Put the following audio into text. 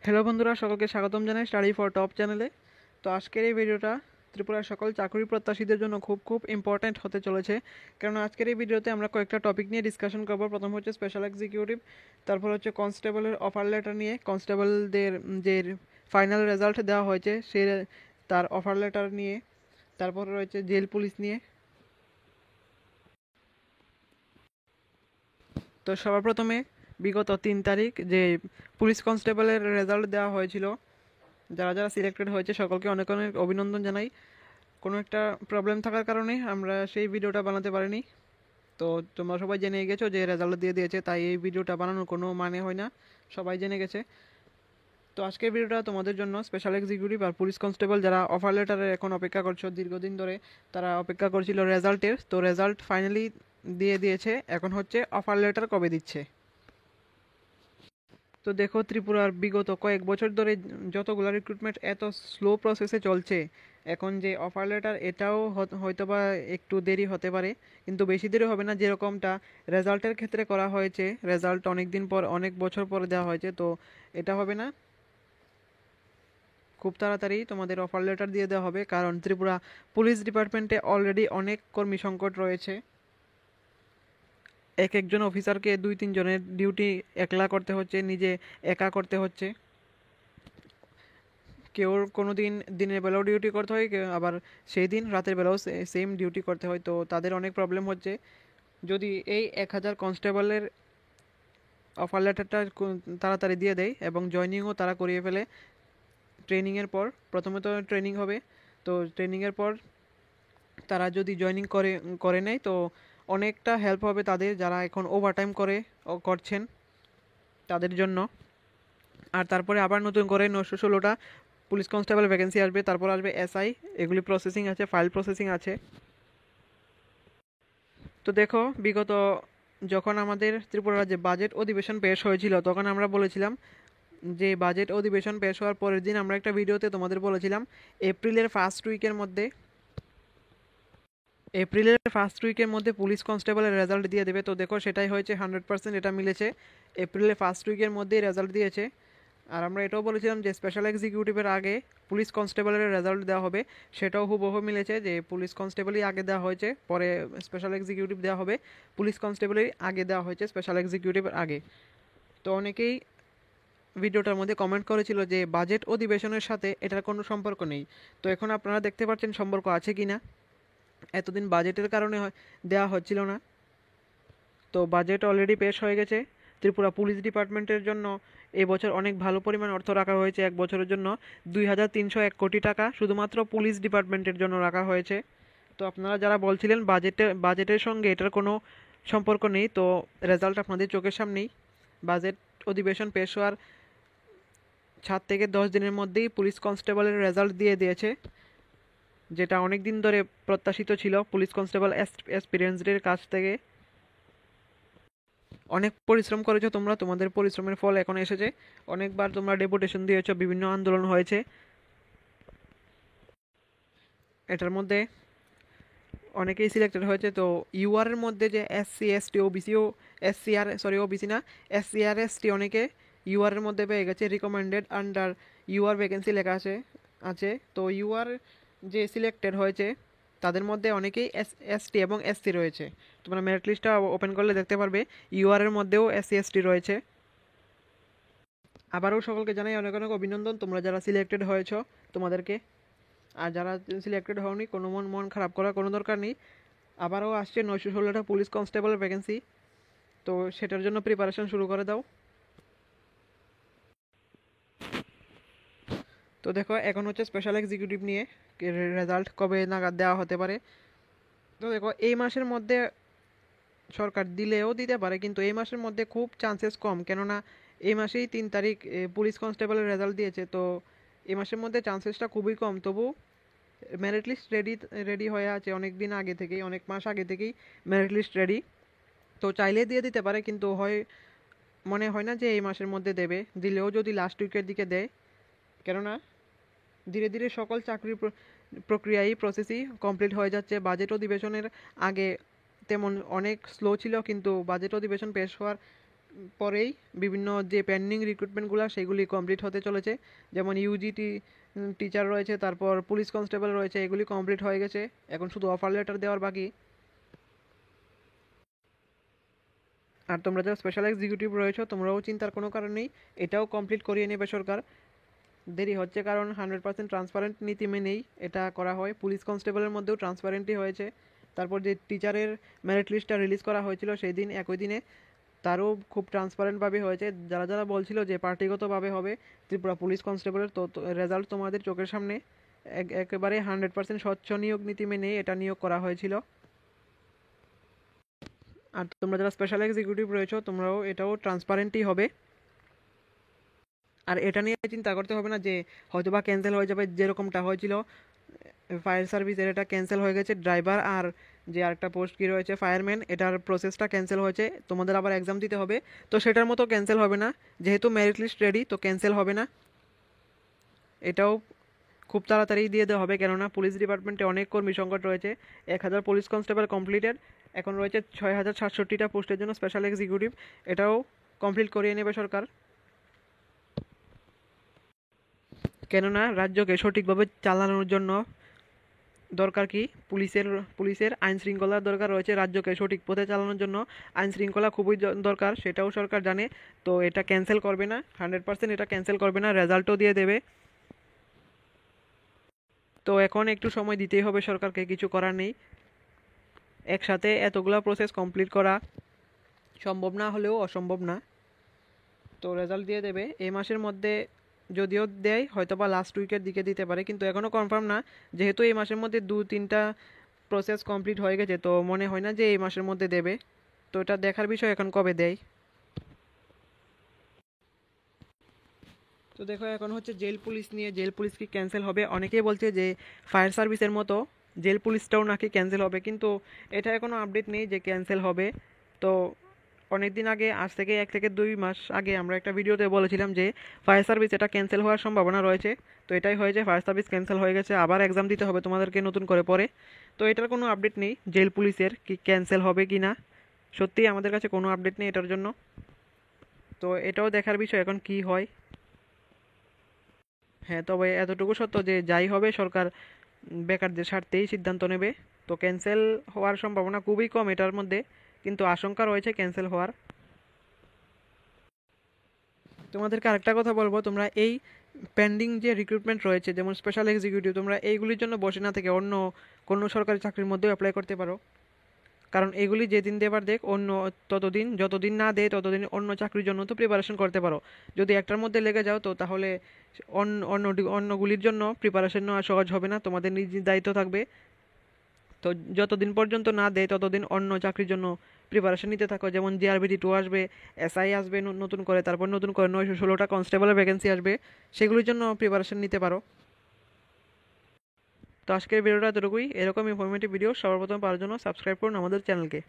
Hello বন্ধুরা, সকলকে স্বাগতম জানাই স্টাডি ফর টপ চ্যানেলে। তো আজকের এই ভিডিওটা ত্রিপুরার সকল চাকরি প্রত্যাশীদের জন্য খুব ইম্পর্ট্যান্ট হতে চলেছে, কারণ আজকের এই ভিডিওতে আমরা কয়েকটা টপিক নিয়ে ডিসকাশন করব। প্রথম হচ্ছে স্পেশাল এক্সিকিউটিভ, তারপর হচ্ছে কনস্টেবলের অফার লেটার নিয়ে, কনস্টেবলদের যে ফাইনাল রেজাল্ট দেওয়া হয়েছে সে তার অফার লেটার নিয়ে, তারপর রয়েছে জেল পুলিশ নিয়ে। তো সবার প্রথমে বিগত 3 তারিখ যে পুলিশ কনস্টেবলের রেজাল্ট দেওয়া হয়েছিল, যারা যারা সিলেক্টেড হয়েছে সকলকে অনেক অনেক অভিনন্দন জানাই। কোনো একটা প্রবলেম থাকার কারণে আমরা সেই ভিডিওটা বানাতে পারিনি। তো তোমরা সবাই জেনে গেছো যে রেজাল্ট দিয়ে দিয়েছে, তাই এই ভিডিওটা বানানোর কোনো মানে হয় না, সবাই জেনে গেছে। তো আজকের ভিডিওটা তোমাদের জন্য স্পেশাল এক্সিকিউটিভ আর পুলিশ কনস্টেবল যারা অফার লেটারে এখন অপেক্ষা করছো দীর্ঘদিন ধরে, তারা অপেক্ষা করছিল রেজাল্টের। তো রেজাল্ট ফাইনালি দিয়ে দিয়েছে, এখন হচ্ছে অফার লেটার কবে দিচ্ছে। তো দেখো, ত্রিপুরার বিগত কয়েক বছর ধরে যতগুলো রিক্রুটমেন্ট এত স্লো প্রসেসে চলছে, এখন যে অফার লেটার এটাও হয়তোবা একটু দেরি হতে পারে, কিন্তু বেশি দেরি হবে না। যেরকমটা রেজাল্টের ক্ষেত্রে করা হয়েছে, রেজাল্ট অনেক দিন পর অনেক বছর পরে দেওয়া হয়েছে, তো এটা হবে না, খুব তাড়াতাড়ি তোমাদের অফার লেটার দিয়ে দেওয়া হবে। কারণ ত্রিপুরা পুলিশ ডিপার্টমেন্টে অলরেডি অনেক কর্মী সংকট রয়েছে, এক একজন অফিসারকে 2-3 জনের ডিউটি একলা করতে হচ্ছে, নিজে একা করতে হচ্ছে। কেউ কোনো দিন দিনের বেলাও ডিউটি করতে হয়, আবার সেই দিন রাতের বেলাও সেম ডিউটি করতে হয়, তো তাদের অনেক প্রবলেম হচ্ছে। যদি এই 1000 কনস্টেবলের অফার লেটারটা তাড়াতাড়ি দিয়ে দেয় এবং জয়নিংও তারা করিয়ে ফেলে, ট্রেনিংয়ের পর প্রথমে তো ট্রেনিং হবে, তো ট্রেনিংয়ের পর তারা যদি জয়নিং করে নেয় তো অনেকটা হেল্প হবে তাদের, যারা এখন ওভারটাইম করছেন তাদের জন্য। আর তারপরে আবার নতুন করে 916টা পুলিশ কনস্টেবল ভ্যাকেন্সি আসবে, তারপর আসবে এসআই, এগুলি প্রসেসিং আছে, ফাইল প্রসেসিং আছে। তো দেখো, বিগত যখন আমাদের ত্রিপুরা রাজ্যে বাজেট অধিবেশন পেশ হয়েছিল, তখন আমরা বলেছিলাম যে বাজেট অধিবেশন পেশ হওয়ার পরের দিন আমরা একটা ভিডিওতে তোমাদের বলেছিলাম এপ্রিলের ফার্স্ট উইকের মধ্যে পুলিশ কনস্টেবলের রেজাল্ট দিয়ে দেবে। তো দেখো, সেটাই হয়েছে, 100% এটা মিলেছে, এপ্রিলের ফার্স্ট উইকের মধ্যেই রেজাল্ট দিয়েছে। আর আমরা এটাও বলেছিলাম যে স্পেশাল এক্সিকিউটিভের আগে পুলিশ কনস্টেবলের রেজাল্ট দেওয়া হবে, সেটাও হুবহু মিলেছে, যে পুলিশ কনস্টেবলই আগে দেওয়া হয়েছে, পরে স্পেশাল এক্সিকিউটিভ দেওয়া হবে, পুলিশ কনস্টেবলের আগে দেওয়া হয়েছে স্পেশাল এক্সিকিউটিভের আগে। তো অনেকেই ভিডিওটার মধ্যে কমেন্ট করেছিল যে বাজেট অধিবেশনের সাথে এটার কোনো সম্পর্ক নেই। তো এখন আপনারা দেখতে পাচ্ছেন সম্পর্ক আছে কি না। এতদিন বাজেটের কারণে দেওয়া হচ্ছিল না, তো বাজেট অলরেডি পেশ হয়ে গেছে। ত্রিপুরা পুলিশ ডিপার্টমেন্টের জন্য এবছর অনেক ভালো পরিমাণ অর্থ রাখা হয়েছে, এক বছরের জন্য 2301 কোটি টাকা শুধুমাত্র পুলিশ ডিপার্টমেন্টের জন্য রাখা হয়েছে। তো আপনারা যারা বলছিলেন বাজেটের সঙ্গে এটার কোনো সম্পর্ক নেই, তো রেজাল্ট আপনাদের চোখের সামনেই। বাজেট অধিবেশন পেশ হওয়ার 7 থেকে 10 দিনের মধ্যেই পুলিশ কনস্টেবলের রেজাল্ট দিয়ে দিয়েছে, যেটা অনেক দিন ধরে প্রত্যাশিত ছিল পুলিশ কনস্টেবল এক্সপিরিয়েন্সডের কাছ থেকে। অনেক পরিশ্রম করেছো তোমরা, তোমাদের পরিশ্রমের ফল এখন এসেছে। অনেকবার তোমরা ডেপুটেশন দিয়েছো, বিভিন্ন আন্দোলন হয়েছে, এটার মধ্যে অনেকেই সিলেক্টেড হয়েছে। তো ইউআর এর মধ্যে যে এসসি এসটি ওবিসিও, ওবিসি না, এসসিআর এসটি অনেকে ইউআর এর মধ্যে পেয়ে গেছে, রিকমেন্ডেড আন্ডার ইউআর ভ্যাকেন্সি লেখা আছে। তো ইউআর যে সিলেক্টেড হয়েছে তাদের মধ্যে অনেকেই এসটি এবং এসসি রয়েছে। তোমরা মেরিট লিস্টটা ওপেন করলে দেখতে পারবে ইউআর এর মধ্যেও এসসি এসটি রয়েছে। আবারও সকলকে জানাই অনেক অনেক অভিনন্দন, তোমরা যারা সিলেক্টেড হয়েছো তোমাদেরকে। আর যারা সিলেক্টেড হওনি, কোনো মন মন খারাপ করার কোনো দরকার নেই। আবারও আসছে 916টা পুলিশ কনস্টেবল ভ্যাকেন্সি, তো সেটার জন্য প্রিপারেশন শুরু করে দাও। তো দেখো, এখন হচ্ছে স্পেশাল এক্সিকিউটিভ নিয়ে রেজাল্ট কবে নাগাদ দেওয়া হতে পারে। তো দেখো, এই মাসের মধ্যে সরকার দিলেও দিতে পারে, কিন্তু এই মাসের মধ্যে খুব চান্সেস কম, কেননা এই মাসেই 3 তারিখ পুলিশ কনস্টেবলের রেজাল্ট দিয়েছে, তো এই মাসের মধ্যে চান্সেসটা খুবই কম। তবু মেরিট লিস্ট রেডি হয়ে আছে অনেক দিন আগে থেকেই, অনেক মাস আগে থেকেই মেরিট লিস্ট রেডি। তো চাইলে দিয়ে দিতে পারে, কিন্তু মনে হয় না যে এই মাসের মধ্যে দেবে, দিলেও যদি লাস্ট উইকের দিকে দেয়, কেননা ধীরে ধীরে সকল চাকরির প্রক্রিয়াই প্রসেসই কমপ্লিট হয়ে যাচ্ছে। বাজেট অধিবেশনের আগে তেমন অনেক স্লো ছিল, কিন্তু বাজেট অধিবেশন পেশ হওয়ার পরেই বিভিন্ন যে পেন্ডিং রিক্রুটমেন্টগুলো সেগুলি কমপ্লিট হতে চলেছে। যেমন ইউজিটি টিচার রয়েছে, তারপর পুলিশ কনস্টেবল রয়েছে, এগুলি কমপ্লিট হয়ে গেছে, এখন শুধু অফার লেটার দেওয়ার বাকি। আর তোমরা যারা স্পেশাল এক্সিকিউটিভ রয়েছে তোমরাও চিন্তার কোনো কারণ নেই, এটাও কমপ্লিট করিয়ে নেবে সরকার। দেরি হচ্ছে কারণ 100% ট্রান্সপারেন্ট নীতি মেনেই এটা করা হয়। পুলিশ কনস্টেবলের মধ্যেও ট্রান্সপারেন্টই হয়েছে। তারপর যে টিচারের মেরিট লিস্টটা রিলিজ করা হয়েছিল সেই দিন একই দিনে, তারও খুব ট্রান্সপারেন্টভাবে হয়েছে। যারা যারা বলছিল যে পার্টিগতভাবে হবে ত্রিপুরা পুলিশ কনস্টেবলের, তো রেজাল্ট তোমাদের চোখের সামনে একেবারে 100% স্বচ্ছ নিয়োগ নীতি মেনে এটা নিয়োগ করা হয়েছিল। আর তোমরা যারা স্পেশাল এক্সিকিউটিভ রয়েছে তোমরাও এটাও ট্রান্সপারেন্টই হবে। আর এটা নিয়ে চিন্তা করতে হবে না যে হয়তো বা ক্যান্সেল হয়ে যাবে, যেরকমটা হয়েছিল ফায়ার সার্ভিসের, এটা ক্যান্সেল হয়ে গেছে। ড্রাইভার আর যে আরেকটা পোস্ট কি রয়েছে ফায়ারম্যান, এটার প্রসেসটা ক্যান্সেল হয়েছে, তোমাদের আবার এক্সাম দিতে হবে। তো সেটার মতো ক্যান্সেল হবে না, যেহেতু মেরিট লিস্ট রেডি তো ক্যান্সেল হবে না। এটাও খুব তাড়াতাড়ি দিয়ে দেওয়া হবে, কেননা পুলিশ ডিপার্টমেন্টে অনেক কর্মী সংকট রয়েছে। 1000 পুলিশ কনস্টেবল কমপ্লিটেড, এখন রয়েছে 6067টা পোস্টের জন্য স্পেশাল এক্সিকিউটিভ, এটাও কমপ্লিট করিয়ে নেবে সরকার। কেননা রাজ্যকে সঠিকভাবে চালানোর জন্য দরকার কি, পুলিশের আইন শৃঙ্খলার দরকার রয়েছে। রাজ্যকে সঠিক পথে চালানোর জন্য আইন শৃঙ্খলা খুবই দরকার, সেটাও সরকার জানে। তো এটা ক্যান্সেল করবে না, 100% এটা ক্যান্সেল করবে না, রেজাল্টও দিয়ে দেবে। তো এখন একটু সময় দিতেই হবে সরকারকে, কিছু করার নেই। একসাথে এতগুলা প্রসেস কমপ্লিট করা সম্ভব না হলেও অসম্ভব না। তো রেজাল্ট দিয়ে দেবে এই মাসের মধ্যে, যদিও দেয় হয়তো বা লাস্ট উইকের দিকে দিতে পারে, কিন্তু এখনও কনফার্ম না। যেহেতু এই মাসের মধ্যে 2-3টা প্রসেস কমপ্লিট হয়ে গেছে, তো মনে হয় না যে এই মাসের মধ্যে দেবে। তো এটা দেখার বিষয় এখন কবে দেয়। তো দেখো এখন হচ্ছে জেল পুলিশ নিয়ে, জেল পুলিশ কি ক্যান্সেল হবে? অনেকেই বলছে যে ফায়ার সার্ভিসের মতো জেল পুলিশটাও নাকি ক্যান্সেল হবে, কিন্তু এটা এখনও আপডেট নেই যে ক্যান্সেল হবে। তো অনেক দিন আগে, আজ থেকে 1 থেকে 2 মাস আগে আমরা একটা ভিডিওতে বলেছিলাম যে ফায়ার সার্ভিস এটা ক্যান্সেল হওয়ার সম্ভাবনা রয়েছে। তো এটাই হয়েছে, ফায়ার সার্ভিস ক্যান্সেল হয়ে গেছে, আবার এক্সাম দিতে হবে তোমাদেরকে নতুন করে পরে। তো এটার কোনো আপডেট নেই জেল পুলিশের কি ক্যান্সেল হবে কি না, সত্যিই আমাদের কাছে কোনো আপডেট নেই এটার জন্য। তো এটাও দেখার বিষয় এখন কি হয়। হ্যাঁ, তবে এতটুকু সত্য যে যাই হবে সরকার বেকারদের স্বার্থেই সিদ্ধান্ত নেবে। তো ক্যান্সেল হওয়ার সম্ভাবনা খুবই কম এটার মধ্যে, কিন্তু আশঙ্কা রয়েছে ক্যান্সেল হওয়ার। তোমাদেরকে আরেকটা কথা বলবো, তোমরা এই পেন্ডিং যে রিক্রুটমেন্ট রয়েছে যেমন স্পেশাল এক্সিকিউটিভ, তোমরা এইগুলির জন্য বসে না থেকে অন্য কোনো সরকারি চাকরির মধ্যেও অ্যাপ্লাই করতে পারো। কারণ এগুলি যেদিন দেবার দেখ, অন্য ততদিন, যতদিন না দেয় ততদিন অন্য চাকরির জন্য তো প্রিপারেশন করতে পারো। যদি একটার মধ্যে লেগে যাও তো তাহলে অন্যগুলির জন্য প্রিপারেশন নেওয়া সহজ হবে না, তোমাদের নিজ নিজ দায়িত্ব থাকবে। তো যতদিন পর্যন্ত না দেয় ততদিন অন্য চাকরির জন্য প্রিপারেশন নিতে থাকো। যেমন জিআরবিটি 2 আসবে, এসআই আসবে নতুন করে, তারপর নতুন করে 916টা কনস্টেবলের ভ্যাকেন্সি আসবে, সেগুলির জন্য প্রিপারেশন নিতে পারো। তো আজকের ভিডিওটা এতটুকুই। এরকম ইনফরমেটিভ ভিডিও সর্বপ্রথম পাওয়ার জন্য সাবস্ক্রাইব করুন আমাদের চ্যানেলকে।